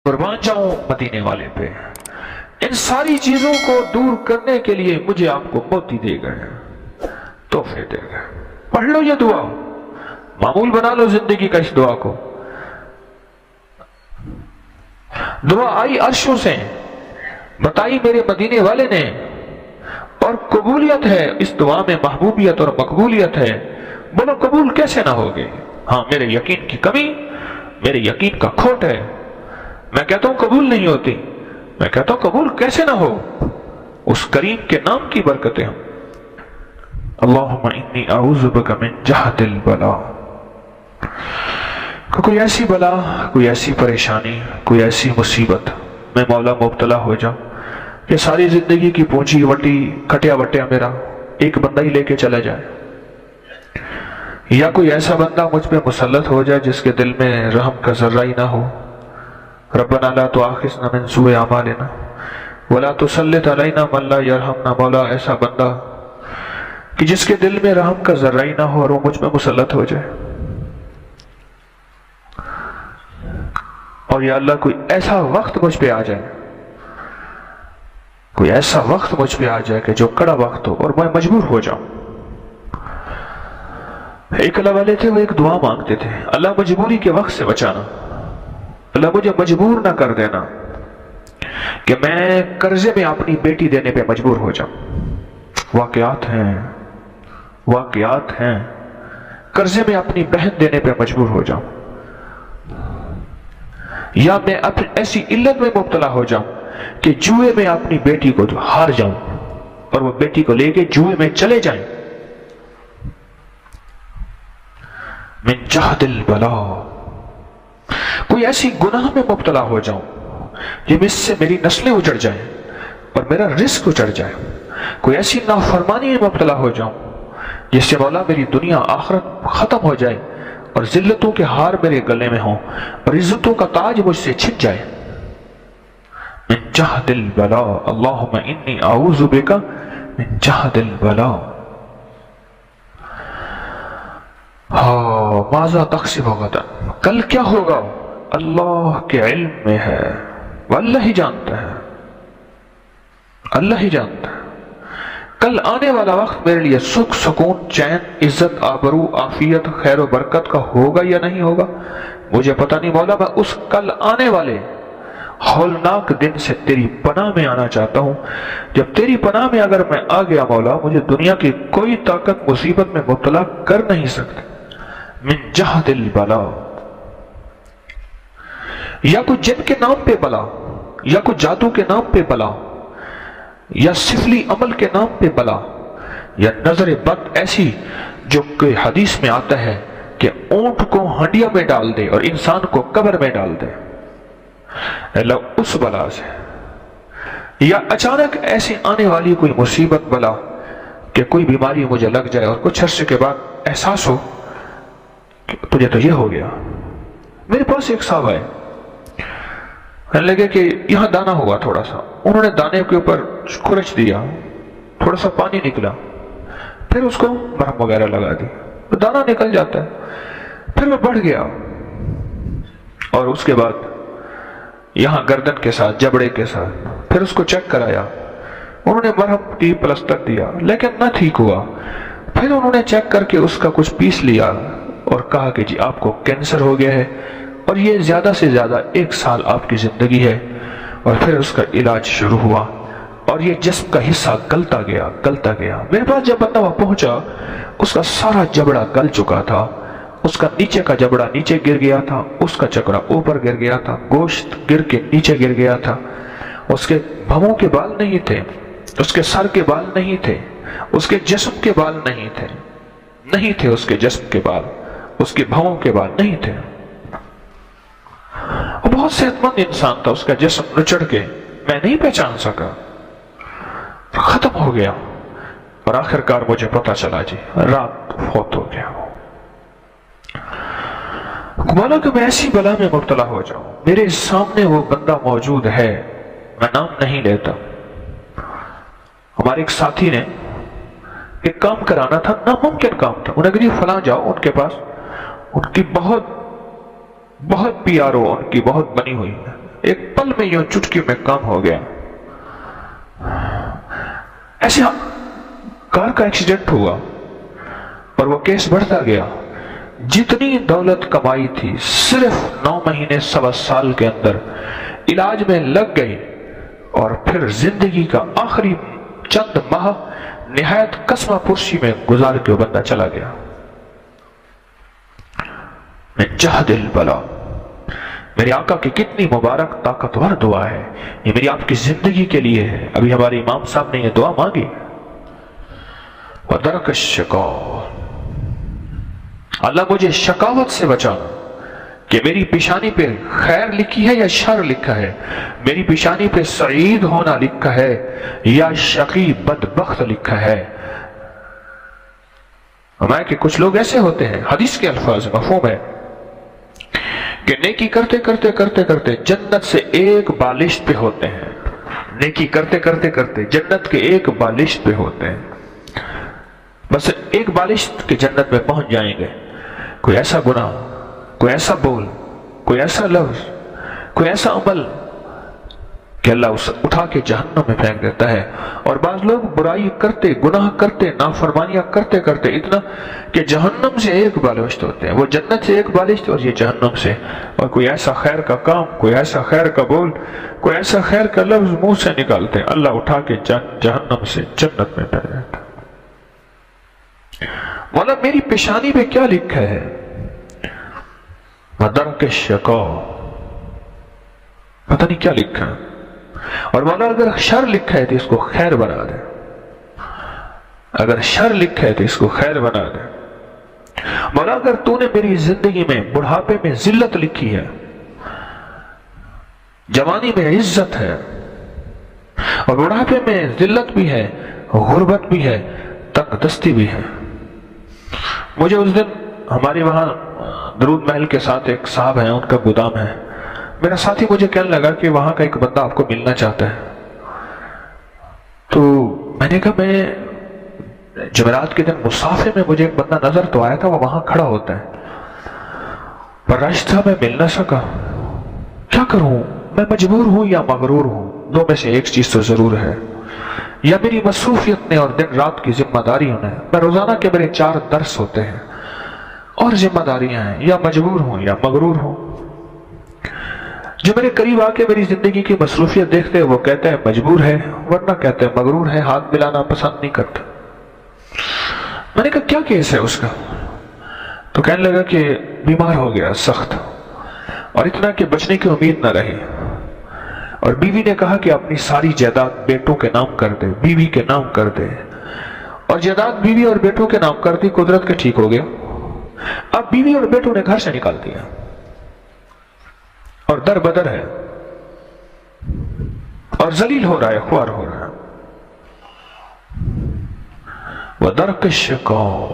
قربان جاؤں مدینے والے پہ. ان ساری چیزوں کو دور کرنے کے لیے مجھے آپ کو موتی دے گئے، تحفے دے گئے. پڑھ لو یہ دعا، معمول بنا لو زندگی کا اس دعا کو. دعا آئی عرشوں سے، بتائی میرے مدینے والے نے، اور قبولیت ہے اس دعا میں، محبوبیت اور مقبولیت ہے. بولو قبول کیسے نہ ہوگی؟ ہاں میرے یقین کی کمی، میرے یقین کا کھوٹ ہے. میں کہتا ہوں قبول نہیں ہوتی، میں کہتا ہوں قبول کیسے نہ ہو؟ اس کریم کے نام کی برکتیں ہم. اللہم انی اعوذ بک من جہد البلا. کوئی ایسی بلا، کوئی ایسی پریشانی، کوئی ایسی مصیبت میں مولا مبتلا ہو جاؤں کہ ساری زندگی کی پونجی وٹی کٹیا وٹیا میرا ایک بندہ ہی لے کے چلا جائے، یا کوئی ایسا بندہ مجھ پہ مسلط ہو جائے جس کے دل میں رحم کا ذرہ ہی نہ ہو. ربنا لا تؤاخذنا من سوء اعمالنا ولا تسلط علینا من لا یرحمنا. مولا ایسا بندہ کہ جس کے دل میں رحم کا ذرہ ہی نہ ہو اور وہ مجھ پہ مسلط ہو جائے. اور یا اللہ کوئی ایسا وقت مجھ پہ آ جائے، کوئی ایسا وقت مجھ پہ آ جائے کہ جو کڑا وقت ہو اور میں مجبور ہو جاؤں. ایک اللہ والے تھے، وہ ایک دعا مانگتے تھے، اللہ مجبوری کے وقت سے بچانا، اللہ مجھے مجبور نہ کر دینا کہ میں قرضے میں اپنی بیٹی دینے پہ مجبور ہو جاؤں. واقعات ہیں قرضے میں اپنی بہن دینے پہ مجبور ہو جاؤں، یا میں ایسی علت میں مبتلا ہو جاؤں کہ جوئے میں اپنی بیٹی کو ہار جاؤں اور وہ بیٹی کو لے کے جوئے میں چلے جائیں. من جہد البلا. کوئی ایسی گناہ میں مبتلا ہو جاؤں جس سے میری نسلیں اجڑ جائیں اور میرا رزق اجڑ جائے. کوئی ایسی نافرمانی میں مبتلا ہو جاؤں جس سے مولا میری دنیا آخرت ختم ہو جائے اور ذلتوں کے ہار میرے گلے میں ہوں اور عزتوں کا تاج مجھ سے چھن جائے. من جہد البلا. اللہم انی اعوذ بک من جہد البلا. ماذا تکسب غدا. کل کیا ہوگا اللہ کے علم میں ہے، وہ اللہ ہی جانتا ہے، اللہ ہی جانتا ہے. کل آنے والا وقت میرے لیے سکھ، سکون، چین، عزت، آبرو، عافیت، خیر و برکت کا ہوگا یا نہیں ہوگا مجھے پتہ نہیں. مولا میں اس کل آنے والے ہولناک دن سے تیری پناہ میں آنا چاہتا ہوں. جب تیری پناہ میں اگر میں آ گیا مولا، مجھے دنیا کی کوئی طاقت مصیبت میں مبتلا کر نہیں سکتی. من جہد البلا. یا کوئی جن کے نام پہ بلا، یا کوئی جادو کے نام پہ بلا، یا سفلی عمل کے نام پہ بلا، یا نظر بد ایسی جو کہ حدیث میں آتا ہے کہ اونٹ کو ہنڈیا میں ڈال دے اور انسان کو قبر میں ڈال دے. اللہ اس بلا سے. یا اچانک ایسی آنے والی کوئی مصیبت بلا کہ کوئی بیماری مجھے لگ جائے اور کچھ عرصے کے بعد احساس ہو کہ تجھے تو یہ ہو گیا. میرے پاس ایک صاحب آئے، کہنے لگے کہ یہاں دانا ہوا تھوڑا سا، انہوں نے دانے کے اوپر کھرچ دیا، تھوڑا سا پانی نکلا، پھر اس کو مرہم وغیرہ لگا دی، دانا نکل جاتا ہے، پھر وہ بڑھ گیا، اور اس کے بعد یہاں گردن کے ساتھ، جبڑے کے ساتھ، پھر اس کو چیک کرایا، انہوں نے مرہم دی، پلسٹر دیا، لیکن نہ ٹھیک ہوا. پھر انہوں نے چیک کر کے اس کا کچھ پیس لیا اور کہا کہ جی آپ کو کینسر ہو گیا ہے اور یہ زیادہ سے زیادہ 1 سال آپ کی زندگی ہے. اور پھر اس کا علاج شروع ہوا اور یہ جسم کا حصہ گلتا گیا. میرے پاس جب بندہ وہاں پہنچا، اس کا سارا جبڑا گل چکا تھا، اس کا نیچے کا جبڑا نیچے گر گیا تھا، اس کا چکرا اوپر گر گیا تھا، گوشت گر کے نیچے گر گیا تھا، اس کے بھووں کے بال نہیں تھے، اس کے سر کے بال نہیں تھے، اس کے جسم کے بال نہیں تھے اس کے جسم کے بال، اس کے بھووں کے بال نہیں تھے. وہ بہت صحت مند انسان تھا، اس کا جسم نچڑ کے میں نہیں پہچان سکا، ختم ہو گیا. اور آخر کار مجھے پتا چلا جی رات فوت ہو گیا. مولا کہ میں ایسی بلا میں مبتلا ہو جاؤں، میرے سامنے وہ بندہ موجود ہے، میں نام نہیں لیتا. ہمارے ایک ساتھی نے ایک کام کرانا تھا، ناممکن کام تھا. انہیں کہا جی فلاں جاؤ ان کے پاس، ان کی بہت پی آر او، ان کی بہت بنی ہوئی ہے، ایک پل میں یوں چٹکی میں کام ہو گیا. ایسے کار کا ایکسیڈنٹ ہوا اور وہ کیس بڑھتا گیا. جتنی دولت کمائی تھی صرف 9 مہینے 1.25 سال کے اندر علاج میں لگ گئی، اور پھر زندگی کا آخری چند ماہ نہایت قسمہ پرسی میں گزار کے وہ بندہ چلا گیا. میں جہد البلا، میرے آقا کی کتنی مبارک طاقتور دعا ہے، یہ میری آپ کی زندگی کے لیے ہے. ابھی ہمارے امام صاحب نے یہ دعا مانگی. وَدَرَكَ الشَّقَاءَ، اللہ مجھے شقاوت سے بچا کہ میری پیشانی پہ خیر لکھی ہے یا شر لکھا ہے، میری پیشانی پہ سعید ہونا لکھا ہے یا شقی بدبخت لکھا ہے. ہمارے کہ کچھ لوگ ایسے ہوتے ہیں، حدیث کے الفاظ مفہوم ہے کہ نیکی کرتے کرتے کرتے کرتے جنت سے ایک بالشت پہ ہوتے ہیں. نیکی کرتے کرتے کرتے جنت کے ایک بالشت پہ ہوتے ہیں. بس ایک بالشت کے جنت میں پہنچ جائیں گے. کوئی ایسا گناہ، کوئی ایسا بول، کوئی ایسا لفظ، کوئی ایسا عمل کہ اللہ اسے اٹھا کے جہنم میں پھینک دیتا ہے. اور بعض لوگ برائی کرتے، گناہ کرتے، نافرمانیاں کرتے کرتے اتنا کہ جہنم سے ایک بالشت ہوتے ہیں. وہ جنت سے ایک بالشت اور یہ جہنم سے. اور کوئی ایسا خیر کا کام، کوئی ایسا خیر کا بول، کوئی ایسا خیر کا لفظ منہ سے نکالتے ہیں، اللہ اٹھا کے جہنم سے جنت میں پھینک دیتا ہے. مولا میری پیشانی پہ کیا لکھا ہے؟ وَدَرَكَ الشَّقَاءَ، پتہ نہیں کیا لکھا ہے. اور مولا اگر شر لکھا ہے تو اس کو خیر بنا دے، اگر شر لکھا ہے تو اس کو خیر بنا دے. مولا اگر تو نے میری زندگی میں بڑھاپے میں ذلت لکھی ہے، جوانی میں عزت ہے، اور بڑھاپے میں ذلت بھی ہے، غربت بھی ہے، تنگ دستی بھی ہے. مجھے اس دن ہمارے وہاں درود محل کے ساتھ ایک صاحب ہیں، ان کا گودام ہے. میرا ساتھی مجھے کہنے لگا کہ وہاں کا ایک بندہ آپ کو ملنا چاہتا ہے. تو میں نے کہا میں جمعرات کے دن مسافر میں مجھے ایک بندہ نظر تو آیا تھا، وہ وہاں کھڑا ہوتا ہے، پر راستہ میں مل نہ سکا. کیا کروں؟ میں مجبور ہوں یا مغرور ہوں، دو میں سے ایک چیز تو ضرور ہے. یا میری مصروفیت نے اور دن رات کی ذمہ داریوں نے، میں روزانہ کے میرے 4 درس ہوتے ہیں اور ذمہ داریاں ہیں، یا مجبور ہوں یا مغرور ہوں. جو میرے قریب آ کے میری زندگی کی مصروفیت دیکھتے ہیں وہ کہتے ہیں مجبور ہے، ورنہ کہتے ہیں مغرور ہے، ہاتھ ملانا پسند نہیں کرتا. میں نے کہا کیا کیس ہے اس کا؟ تو کہنے لگا کہ بیمار ہو گیا سخت، اور اتنا کہ بچنے کی امید نہ رہی. اور بیوی نے کہا کہ اپنی ساری جائیداد بیٹوں کے نام کر دے، بیوی کے نام کر دے. اور جائیداد بیوی اور بیٹوں کے نام کر دی. قدرت کے ٹھیک ہو گیا. اب بیوی اور بیٹوں نے گھر سے نکال دیا اور در بدر ہے اور ذلیل ہو رہا ہے، خوار ہو رہا ہے. وَدَرْكَ الشِّقَاءِ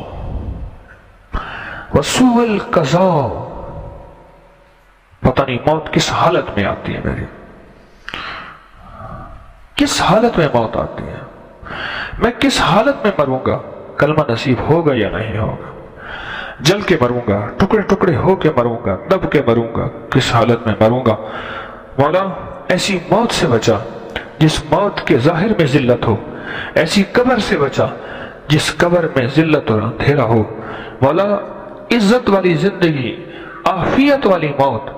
وَسُوءِ الْقَضَاءِ، پتہ نہیں موت کس حالت میں آتی ہے، میری کس حالت میں موت آتی ہے، میں کس حالت میں مروں گا، کلمہ نصیب ہوگا یا نہیں ہوگا، جل کے مروں گا، ٹکڑے ٹکڑے ہو کے مروں گا، دب کے مروں گا، کس حالت میں مروں گا. مولا ایسی موت سے بچا جس موت کے ظاہر میں ذلت ہو، ایسی قبر سے بچا جس قبر میں ذلت اور اندھیرا ہو. مولا عزت والی زندگی، عافیت والی موت،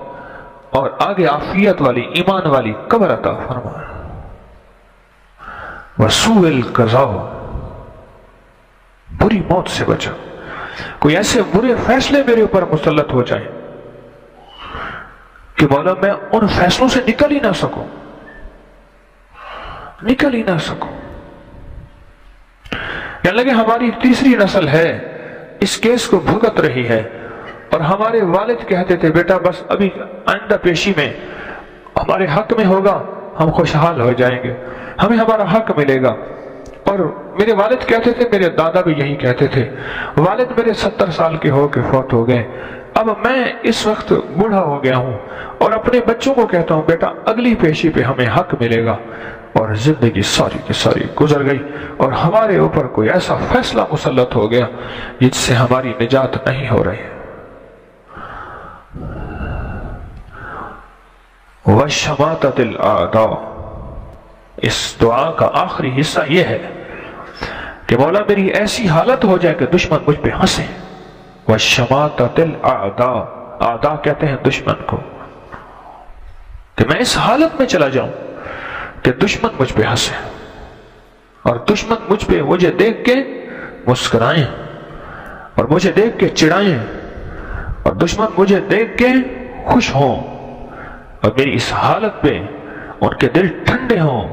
اور آگے عافیت والی ایمان والی قبر عطا فرما. وسوء القضاء، بری موت سے بچا. کوئی ایسے برے فیصلے میرے اوپر مسلط ہو جائیں کہ مولا میں ان فیصلوں سے نکل ہی نہ سکوں، نکل ہی نہ سکوں. کہنے لگے ہماری تیسری نسل ہے اس کیس کو بھگت رہی ہے، اور ہمارے والد کہتے تھے بیٹا بس ابھی آئندہ پیشی میں ہمارے حق میں ہوگا ہم خوشحال ہو جائیں گے، ہمیں ہمارا حق ملے گا. اور میرے والد کہتے تھے، میرے دادا بھی یہی کہتے تھے. والد میرے 70 سال کے ہو کے فوت ہو گئے. اب میں اس وقت بوڑھا ہو گیا ہوں اور اپنے بچوں کو کہتا ہوں بیٹا اگلی پیشی پہ ہمیں حق ملے گا. اور زندگی ساری کی ساری گزر گئی اور ہمارے اوپر کوئی ایسا فیصلہ مسلط ہو گیا جس سے ہماری نجات نہیں ہو رہی. وشماتۃ الاعداء. اس دعا کا آخری حصہ یہ ہے کہ مولا میری ایسی حالت ہو جائے کہ دشمن مجھ پہ ہنسے. وشماتۃ الاعداء، اعداء کہتے ہیں دشمن کو، کہ میں اس حالت میں چلا جاؤں کہ دشمن مجھ پہ ہنسے اور دشمن مجھ پہ مجھے دیکھ کے مسکرائیں اور مجھے دیکھ کے چڑھائیں اور دشمن مجھے دیکھ کے خوش ہوں اور میری اس حالت پہ ان کے دل ٹھنڈے ہوں.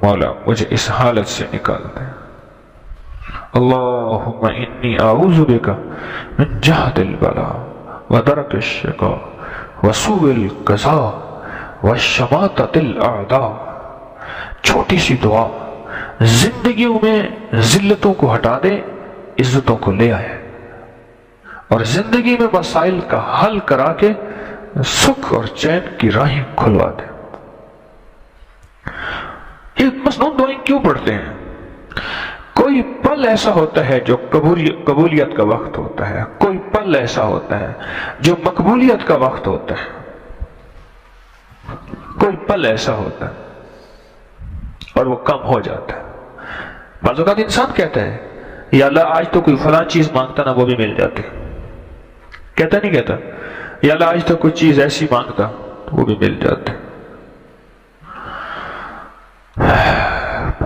مولا مجھے اس حالت سے نکال دے. اللہم انی اعوذ بک من جہد البلاء ودرک الشقاء وسوء القضاء وشماتۃ الاعداء. چھوٹی سی دعا زندگیوں میں ذلتوں کو ہٹا دے، عزتوں کو لے آئے اور زندگی میں مسائل کا حل کرا کے سکھ اور چین کی راہیں کھلوا دے. یہ مسنون دعائیں کیوں پڑھتے ہیں؟ کوئی پل ایسا ہوتا ہے جو قبولیت کا وقت ہوتا ہے، کوئی پل ایسا ہوتا ہے جو مقبولیت کا وقت ہوتا ہے، کوئی پل ایسا ہوتا ہے اور وہ کم ہو جاتا ہے. بعض اوقات انسان کہتا ہے یا اللہ آج تو کوئی فلاں چیز مانگتا نا وہ بھی مل جاتی، کہتا نہیں کہتا یا اللہ آج تو کوئی چیز ایسی مانگتا وہ بھی مل جاتی.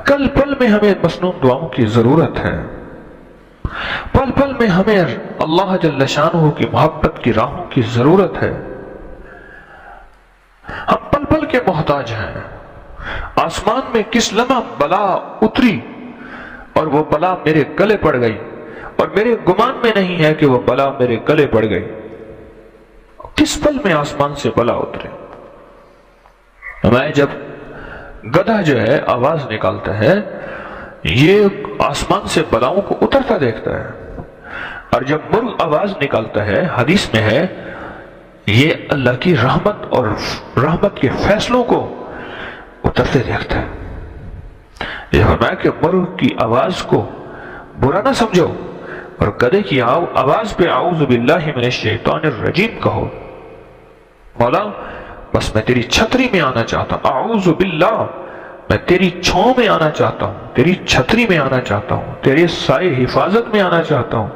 کل پل میں ہمیں مسنون دعاؤں کی ضرورت ہے. پل پل میں ہمیں اللہ جل شانہ کی محبت کی راہوں کی ضرورت ہے. ہم پل پل کے محتاج ہیں. آسمان میں کس لمحہ بلا اتری اور وہ بلا میرے گلے پڑ گئی اور میرے گمان میں نہیں ہے کہ وہ بلا میرے گلے پڑ گئی. کس پل میں آسمان سے بلا اترے؟ میں جب گدھا جو ہے آواز نکالتا ہے یہ آسمان سے بلاؤں کو اترتا دیکھتا ہے، اور جب مرغ آواز نکالتا ہے حدیث میں ہے یہ اللہ کی رحمت اور رحمت کے فیصلوں کو اترتے دیکھتا ہے. یہ فرمایا کہ مرغ کی آواز کو برا نہ سمجھو اور گدھے کی آواز پہ اعوذ باللہ من الشیطان الرجیم کہو. مولا بس میں تیری چھتری میں آنا چاہتا ہوں، اعوذ باللہ میں تیری چھاؤں میں آنا چاہتا ہوں، تیری چھتری میں آنا چاہتا ہوں، تیرے سائے حفاظت میں آنا چاہتا ہوں.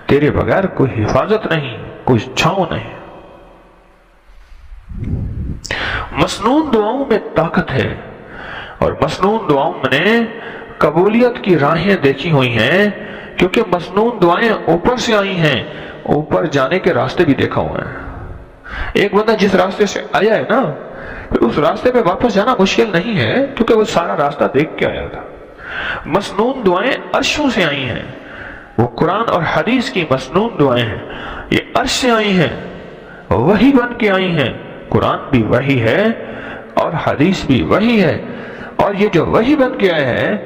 تیرے بغیر کوئی حفاظت نہیں، کوئی چھاؤں نہیں. مسنون دعاؤں میں طاقت ہے اور مسنون دعاؤں میں نے قبولیت کی راہیں دیکھی ہوئی ہیں، کیونکہ مسنون دعائیں اوپر سے آئی ہیں، اوپر جانے کے راستے بھی دیکھا ہوئے ہیں. ایک بندہ جس راستے سے آیا ہے نا پھر اس راستے پہ واپس جانا مشکل نہیں ہے، کیونکہ وہ سارا راستہ دیکھ کے آیا تھا. مسنون دعائیں عرشوں سے آئی ہیں، وہ قرآن اور حدیث کی مسنون دعائیں ہیں. یہ عرش سے آئی ہیں، وحی بن کے آئی ہیں. قرآن بھی وحی ہے اور حدیث بھی وحی ہے، اور یہ جو وحی بن کے آئے ہیں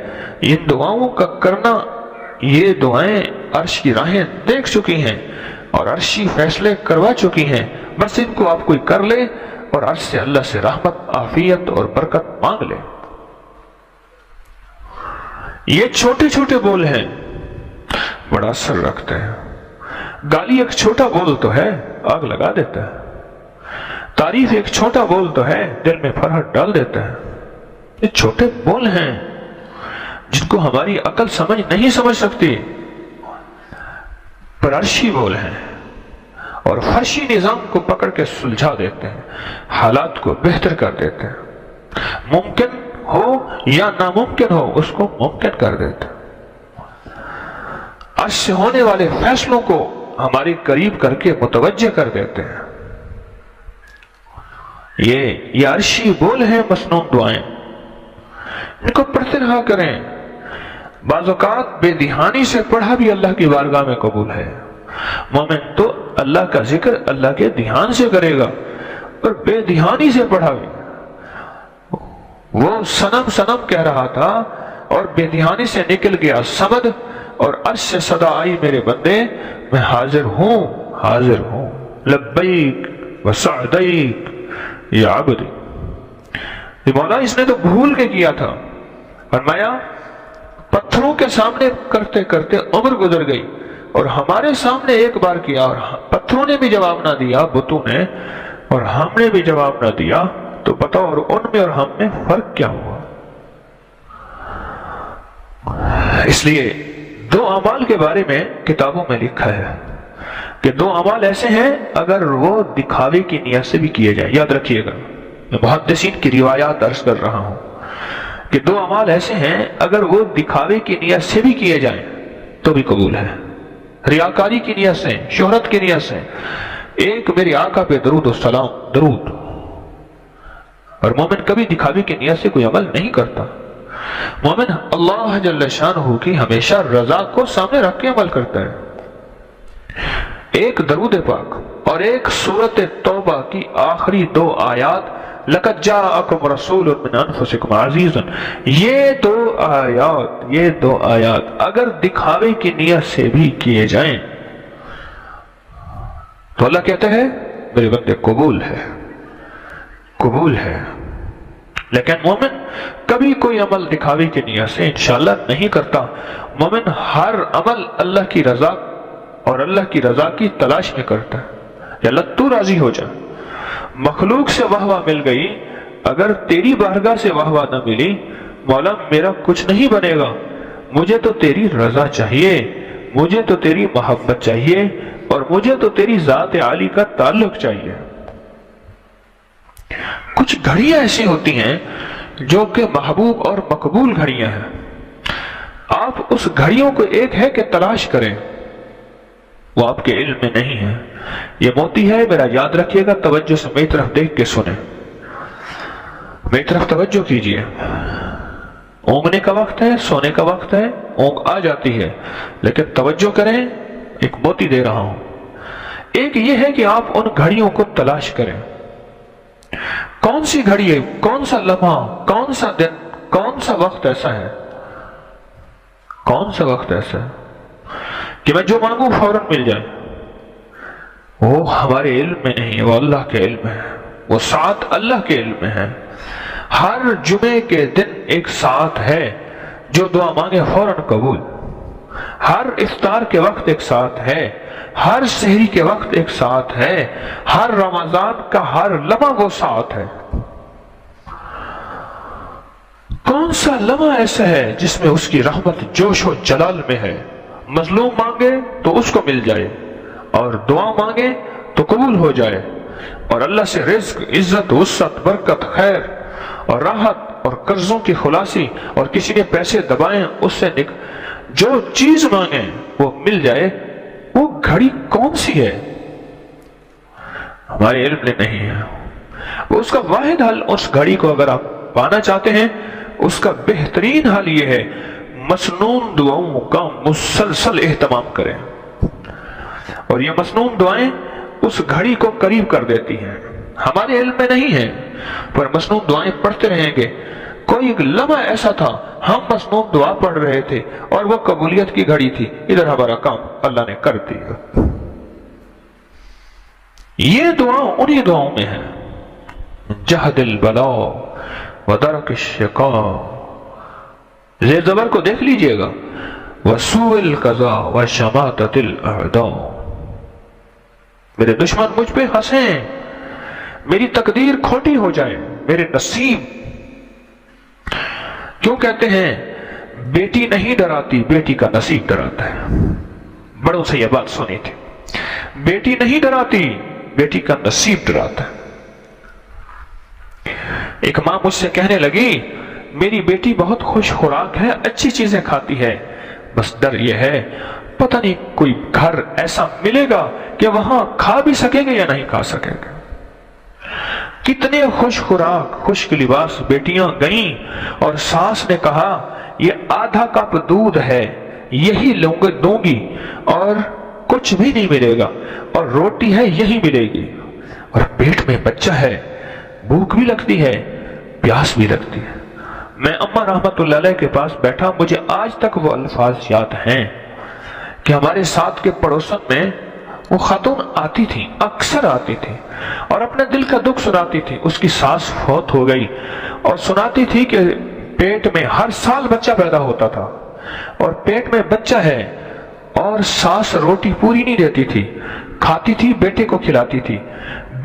ان دعاؤں کا کرنا، یہ دعائیں عرش کی راہیں دیکھ چکی ہیں اور عرشی فیصلے کروا چکی ہیں. بس ان کو آپ کوئی کر لے اور عرش سے اللہ سے رحمت، عافیت اور برکت مانگ لے. یہ چھوٹے چھوٹے بول ہیں، بڑا اثر رکھتے ہیں. گالی ایک چھوٹا بول تو ہے، آگ لگا دیتا ہے. تعریف ایک چھوٹا بول تو ہے، دل میں فرحت ڈال دیتا ہے. یہ چھوٹے بول ہیں جن کو ہماری عقل سمجھ نہیں سمجھ سکتی، پر عرشی بول ہیں اور فرشی نظام کو پکڑ کے سلجھا دیتے ہیں، حالات کو بہتر کر دیتے ہیں. ممکن ہو یا ناممکن ہو اس کو ممکن کر دیتے ہیں. عرش سے ہونے والے فیصلوں کو ہمارے قریب کر کے متوجہ کر دیتے ہیں. یہ عرشی بول ہیں مسنون دعائیں، ان کو پڑھتے رہا کریں. بعض اوقات بے دھیانی سے پڑھا بھی اللہ کی بارگاہ میں قبول ہے. مومن تو اللہ کا ذکر اللہ کے دھیان سے کرے گا، اور بے دھیانی سے پڑھا بھی. وہ سنم سنم کہہ رہا تھا اور بے دھیانی سے نکل گیا صمد، اور عرش سے صدا آئی میرے بندے میں حاضر ہوں، حاضر ہوں. لبیک وسعدیک یا عبدی. مولا اس نے تو بھول کے کیا تھا. فرمایا پتھروں کے سامنے کرتے کرتے عمر گزر گئی، اور ہمارے سامنے ایک بار کیا اور پتھروں نے بھی جواب نہ دیا، بتوں نے، اور ہم نے بھی جواب نہ دیا تو بتاؤ اور ان میں اور ہم میں فرق کیا ہوا؟ اس لیے دو اعمال کے بارے میں کتابوں میں لکھا ہے کہ دو اعمال ایسے ہیں اگر وہ دکھاوے کی نیت سے بھی کیے جائیں، یاد رکھیے گا، میں محدثین کی روایات عرض کر رہا ہوں کہ دو اعمال ایسے ہیں اگر وہ دکھاوے کی نیت سے بھی کیے جائیں تو بھی قبول ہے، ریاکاری کی نیت سے، شہرت کی نیت سے۔ ایک میرے آقا پہ درود و سلام، درود، اور مومن کبھی دکھاوے کی نیت سے کوئی عمل نہیں کرتا۔ مومن اللہ جل شانہ کی ہمیشہ رضا کو سامنے رکھ کے عمل کرتا ہے۔ ایک درود پاک اور ایک سورۃ توبہ کی آخری دو آیات، لَقَدْ جَاءَكُمْ رَسُولٌ مِّنْ أَنفُسِكُمْ عَزِيزٌ، یہ دو آیات اگر دکھاوے کی نیت سے بھی کیے جائیں تو اللہ کہتے ہیں میرے بندے قبول ہے، قبول ہے۔ لیکن مومن کبھی کوئی عمل دکھاوے کی نیت سے انشاءاللہ نہیں کرتا۔ مومن ہر عمل اللہ کی رضا اور اللہ کی رضا کی تلاش میں کرتا ہے، یا اللہ تو راضی ہو جا۔ مخلوق سے واہ واہ مل گئی، اگر تیری بارگاہ سے واہ واہ نہ ملی، مولا میرا کچھ نہیں بنے گا، مجھے تو تیری رضا چاہیے، مجھے تو تیری محبت چاہیے، اور مجھے تو تیری ذات عالی کا تعلق چاہیے۔ کچھ گھڑیاں ایسی ہوتی ہیں جو کہ محبوب اور مقبول گھڑیاں ہیں، آپ اس گھڑیوں کو ایک ہے کہ تلاش کریں، وہ آپ کے علم میں نہیں ہے۔ یہ موتی ہے، میرا یاد رکھیے گا، توجہ سے میری طرف دیکھ کے سنیں، میری طرف توجہ کیجئے۔ اونگنے کا وقت ہے، سونے کا وقت ہے، اونگ آ جاتی ہے، لیکن توجہ کریں، ایک موتی دے رہا ہوں۔ ایک یہ ہے کہ آپ ان گھڑیوں کو تلاش کریں، کون سی گھڑی ہے، کون سا لمحہ، کون سا دن، کون سا وقت ایسا ہے، کون سا وقت ایسا ہے کہ میں جو مانگوں فوراً مل جائے۔ وہ ہمارے علم میں نہیں ہے، وہ اللہ کے علم میں ہے، وہ ساتھ اللہ کے علم میں ہے۔ ہر جمعے کے دن ایک ساتھ ہے، جو دعا مانگے فوراً قبول۔ ہر افطار کے وقت ایک ساتھ ہے، ہر سحری کے وقت ایک ساتھ ہے، ہر رمضان کا ہر لمحہ وہ ساتھ ہے۔ کون سا لمحہ ایسا ہے جس میں اس کی رحمت جوش و جلال میں ہے؟ مظلوم مانگے تو اس کو مل جائے، اور دعا مانگے تو قبول ہو جائے، اور اللہ سے رزق، عزت، وسعت، برکت، خیر اور راحت اور قرضوں کی خلاصی، اور کسی نے پیسے دبائیں اس سے جو چیز مانگیں وہ مل جائے۔ وہ گھڑی کون سی ہے؟ ہمارے علم میں نہیں ہے۔ وہ اس کا واحد حل، اس گھڑی کو اگر آپ پانا چاہتے ہیں، اس کا بہترین حل یہ ہے مسنون دعاؤں کا مسلسل اہتمام کریں، اور یہ مسنون دعائیں اس گھڑی کو قریب کر دیتی ہیں۔ ہمارے علم میں نہیں ہے، پر مسنون دعائیں پڑھتے رہیں گے۔ کوئی ایک لمحہ ایسا تھا، ہم مسنون دعا پڑھ رہے تھے اور وہ قبولیت کی گھڑی تھی، ادھر ہمارا کام اللہ نے کر دیا۔ یہ دعا انہی دعاؤں میں ہے، جہد البلاء ودرک الشقاء، زیر زبر کو دیکھ لیجئے گا، وسوء القضاء وشماتۃ الاعداء۔ میرے دشمن مجھ پہ ہنسیں، میری تقدیر کھوٹی ہو جائے، میرے نصیب۔ کیوں کہتے ہیں بیٹی نہیں ڈراتی، بیٹی کا نصیب ڈراتا ہے؟ بڑوں سے یہ بات سنی تھی، بیٹی نہیں ڈراتی، بیٹی کا نصیب ڈراتا ہے۔ ایک ماں مجھ سے کہنے لگی میری بیٹی بہت خوش خوراک ہے، اچھی چیزیں کھاتی ہے، بس ڈر یہ ہے پتہ نہیں کوئی گھر ایسا ملے گا کہ وہاں کھا بھی سکیں گے یا نہیں کھا سکیں گے۔ کتنے خوش خوراک، خشک لباس بیٹیاں گئیں، اور ساس نے کہا یہ آدھا کپ دودھ ہے، یہی دوں گی، اور کچھ بھی نہیں ملے گا، اور روٹی ہے یہی ملے گی، اور پیٹ میں بچہ ہے، بھوک بھی لگتی ہے، پیاس بھی لگتی ہے۔ میں اماں رحمت اللہ علیہ کے پاس بیٹھا، مجھے آج تک وہ الفاظ یاد ہیں کہ ہمارے ساتھ کے پڑوسن میں وہ خاتون آتی تھی، اکثر آتی تھی، اور اپنے دل کا دکھ سناتی تھی۔ اس کی ساس فوت ہو گئی، اور سناتی تھی کہ پیٹ میں ہر سال بچہ پیدا ہوتا تھا، اور پیٹ میں بچہ ہے، اور ساس روٹی پوری نہیں دیتی تھی، کھاتی تھی، بیٹے کو کھلاتی تھی،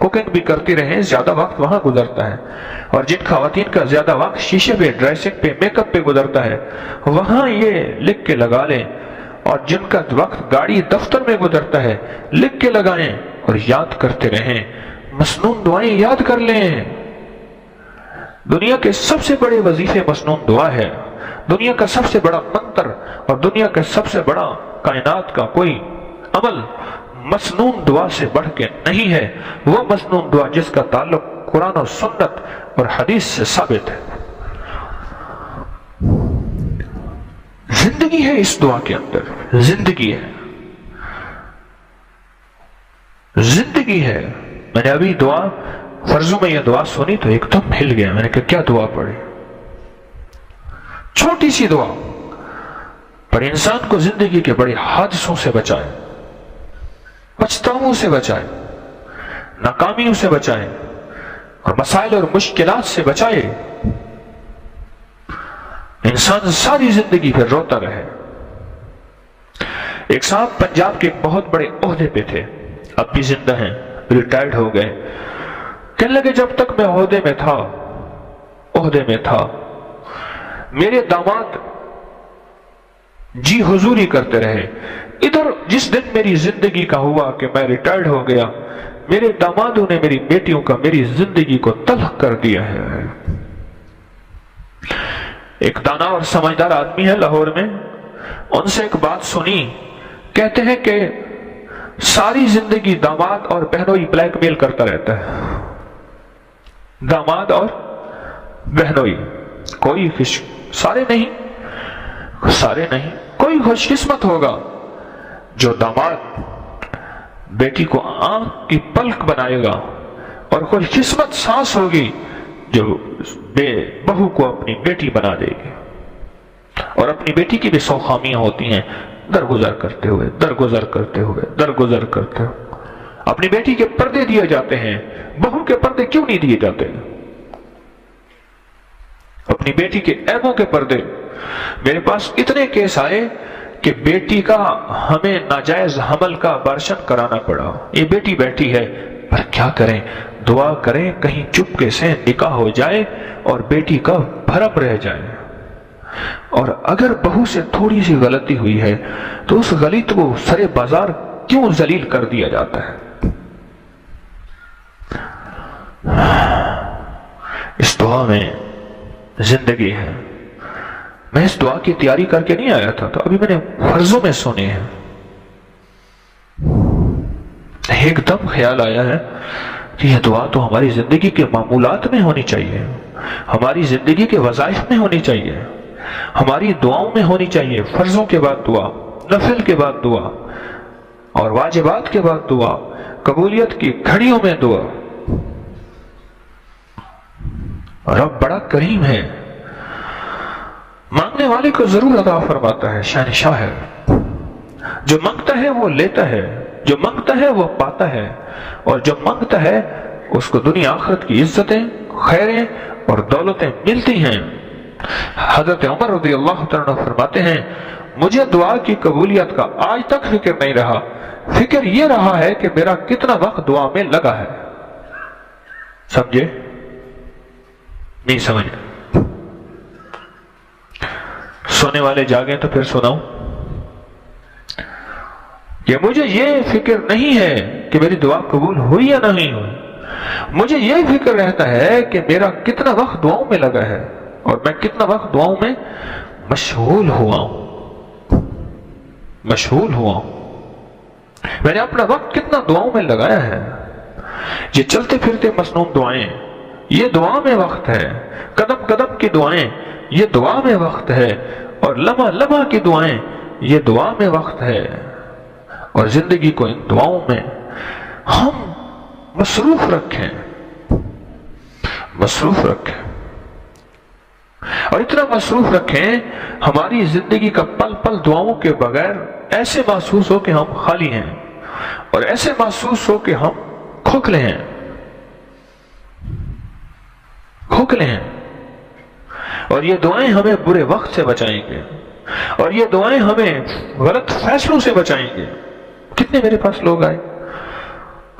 کوکنگ بھی کرتی رہیں، زیادہ وقت وہاں گزرتا ہے. اور جن خواتین کا زیادہ وقت شیشے پہ، ڈریسنگ پہ، میک اپ پہ گزرتا ہے، وہاں یہ لکھ کے لگا لیں. اور جن کا وقت گاڑی دفتر میں گزرتا ہے، لکھ کے لگائیں اور یاد کرتے رہیں. مسنون دعائیں یاد کر لیں. دنیا کے سب سے بڑے وظیفے مسنون دعا ہے. دنیا کا سب سے بڑا منتر اور دنیا کا سب سے بڑا کائنات کا کوئی عمل مسنون دعا سے بڑھ کے نہیں ہے. وہ مسنون دعا جس کا تعلق قرآن و سنت اور حدیث سے ثابت ہے. زندگی ہے اس دعا کے اندر، زندگی ہے، زندگی ہے. میں نے ابھی دعا فرضوں میں یہ دعا سنی تو ایک دم ہل گیا. میں نے کہا کیا دعا پڑھی؟ چھوٹی سی دعا پر انسان کو زندگی کے بڑے حادثوں سے بچائے، پچھتاووں سے بچائے، ناکامیوں سے بچائے اور مسائل اور مشکلات سے بچائے. انسان ساری زندگی پھر روتا رہے. ایک صاحب پنجاب کے ایک بہت بڑے عہدے پہ تھے، اب بھی زندہ ہیں، ریٹائرڈ ہو گئے. کہنے لگے جب تک میں عہدے میں تھا میرے داماد جی حضوری کرتے رہے. ادھر جس دن میری زندگی کا ہوا کہ میں ریٹائرڈ ہو گیا، میرے دامادوں نے میری بیٹیوں کا میری زندگی کو تلخ کر دیا ہے. ایک دانا اور سمجھدار آدمی ہے لاہور میں، ان سے ایک بات سنی. کہتے ہیں کہ ساری زندگی داماد اور بہنوئی بلیک میل کرتا رہتا ہے. داماد اور بہنوئی، کوئی سارے نہیں، کوئی خوش قسمت ہوگا جو داماد بیٹی کو آنکھ کی پلک بنائے گا، اور خوش قسمت ساس ہوگی جو بہو کو اپنی بیٹی بنا دے گی. اور اپنی بیٹی کی بھی 100 خامیاں ہوتی ہیں، درگزر کرتے ہوئے اپنی بیٹی کے پردے دیے جاتے ہیں. بہو کے پردے کیوں نہیں دیے جاتے؟ اپنی بیٹی کے عیبوں کے پردے. میرے پاس اتنے کیس آئے کہ بیٹی کا ہمیں ناجائز حمل کا ابارشن کرانا پڑا. یہ بیٹی بیٹھی ہے پر کیا کریں؟ دعا کریں کہیں چپکے سے نکاح ہو جائے اور بیٹی کا بھرم رہ جائے. اور اگر بہو سے تھوڑی سی غلطی ہوئی ہے تو اس غلط کو سرے بازار کیوں ذلیل کر دیا جاتا ہے؟ اس دعا میں زندگی ہے. میں اس دعا کی تیاری کر کے نہیں آیا تھا، تو ابھی میں نے فرضوں میں سنے ہیں. ایک دم خیال آیا ہے کہ یہ دعا تو ہماری زندگی کے معمولات میں ہونی چاہیے، ہماری زندگی کے وظائف میں ہونی چاہیے، ہماری دعاؤں میں ہونی چاہیے. فرضوں کے بعد دعا، نفل کے بعد دعا اور واجبات کے بعد دعا، قبولیت کی گھڑیوں میں دعا. رب بڑا کریم ہے، مانگنے والے کو ضرور عطا فرماتا ہے. شہنشاہ ہے، جو مانگتا ہے وہ لیتا ہے، جو مانگتا ہے وہ پاتا ہے، اور جو مانگتا ہے اس کو دنیا آخرت کی عزتیں، خیریں اور دولتیں ملتی ہیں. حضرت عمر رضی اللہ تعالیٰ فرماتے ہیں مجھے دعا کی قبولیت کا آج تک فکر نہیں رہا. فکر یہ رہا ہے کہ میرا کتنا وقت دعا میں لگا ہے. سمجھے؟ نہیں سمجھے؟ سونے والے جاگیں تو پھر سناؤں کہ مجھے یہ فکر نہیں ہے کہ میری دعا قبول ہوئی یا نہیں ہوئی. مجھے یہ فکر رہتا ہے کہ میرا کتنا وقت دعاؤں میں لگا ہے اور میں کتنا وقت دعاؤں میں مشغول ہوا ہوں. میں نے اپنا وقت کتنا دعاؤں میں لگایا ہے. یہ چلتے پھرتے مسنون دعائیں یہ دعا میں وقت ہے، قدم قدم کی دعائیں یہ دعا میں وقت ہے، اور لمحہ لمحہ کی دعائیں یہ دعا میں وقت ہے. اور زندگی کو ان دعاؤں میں ہم مصروف رکھیں اور اتنا مصروف رکھیں ہماری زندگی کا پل پل دعاؤں کے بغیر ایسے محسوس ہو کہ ہم خالی ہیں، اور ایسے محسوس ہو کہ ہم کھوکھلے ہیں. اور یہ دعائیں ہمیں برے وقت سے بچائیں گے، اور یہ دعائیں ہمیں غلط فیصلوں سے بچائیں گے. کتنے میرے پاس لوگ آئے